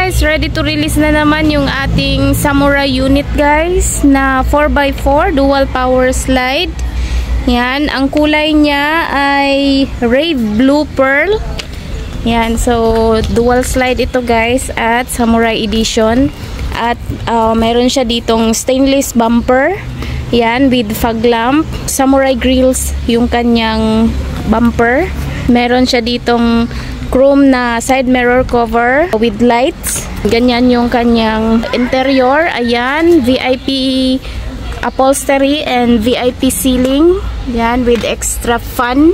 guys, ready to release na naman yung ating Samurai unit guys na 4x4 dual power slide. Yan, ang kulay niya ay Rave Blue Pearl. Yan, so dual slide ito guys at Samurai edition. At mayroon siya ditong stainless bumper. Yan, with fog lamp. Samurai grills yung kanyang bumper. Meron siya ditong chrome na side mirror cover with lights. Ganyan yung kanyang interior. Ayan, VIP upholstery and VIP ceiling. Yan, with extra fan.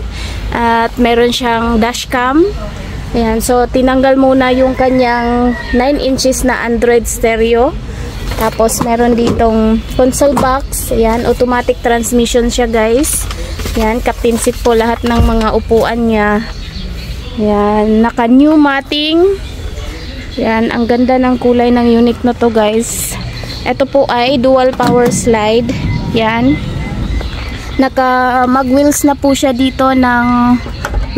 At meron siyang dashcam. Ayan, so tinanggal muna yung kanyang 9 inches na Android stereo. Tapos meron ditong console box. Ayan, automatic transmission siya guys. Ayan, captain seat po lahat ng mga upuan niya. Ayan, naka new matting. Ayan, ang ganda ng kulay ng unit na to guys. Ito po ay dual power slide. Ayan, naka mag wheels na po siya dito ng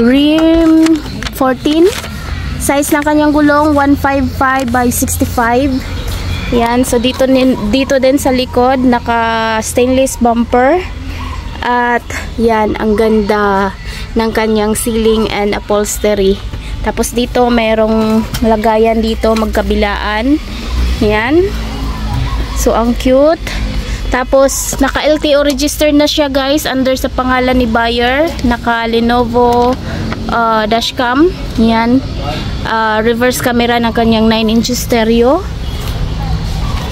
rim 14. Size ng kanyang gulong 155 by 65. Yan, so dito din sa likod naka stainless bumper. At yan, ang ganda ng kanyang ceiling and upholstery. Tapos dito merong lagayan dito magkabilaan. Yan. So ang cute. Tapos naka LTO registered na siya guys under sa pangalan ni buyer. Naka Lenovo dashcam. Yan. Reverse camera ng kanyang 9 inches stereo.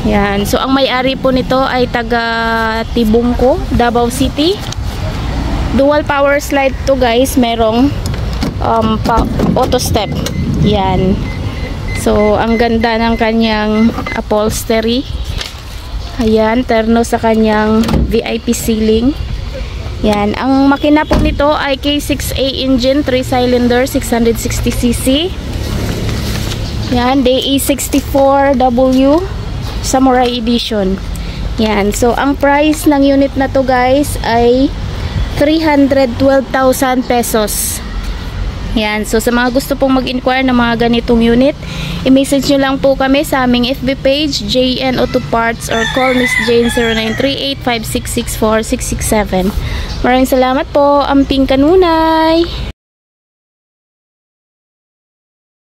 Yan. So, ang may-ari po nito ay taga Tibungko, Davao City. Dual power slide to guys. Merong auto step. Yan. So, ang ganda ng kanyang upholstery. Ayan. Terno sa kanyang VIP ceiling. Yan. Ang makina po nito ay K6A engine, 3-cylinder, 660cc. Yan. DE64W. Samurai edition. Yan. So, ang price ng unit na to guys ay 312,000 pesos. Yan. So, sa mga gusto pong mag-inquire ng mga ganitong unit, i-message nyo lang po kami sa aming FB page, JN Auto Parts, or call Miss Jane 0938-5664-667. Maraming salamat po. Amping Kanunay!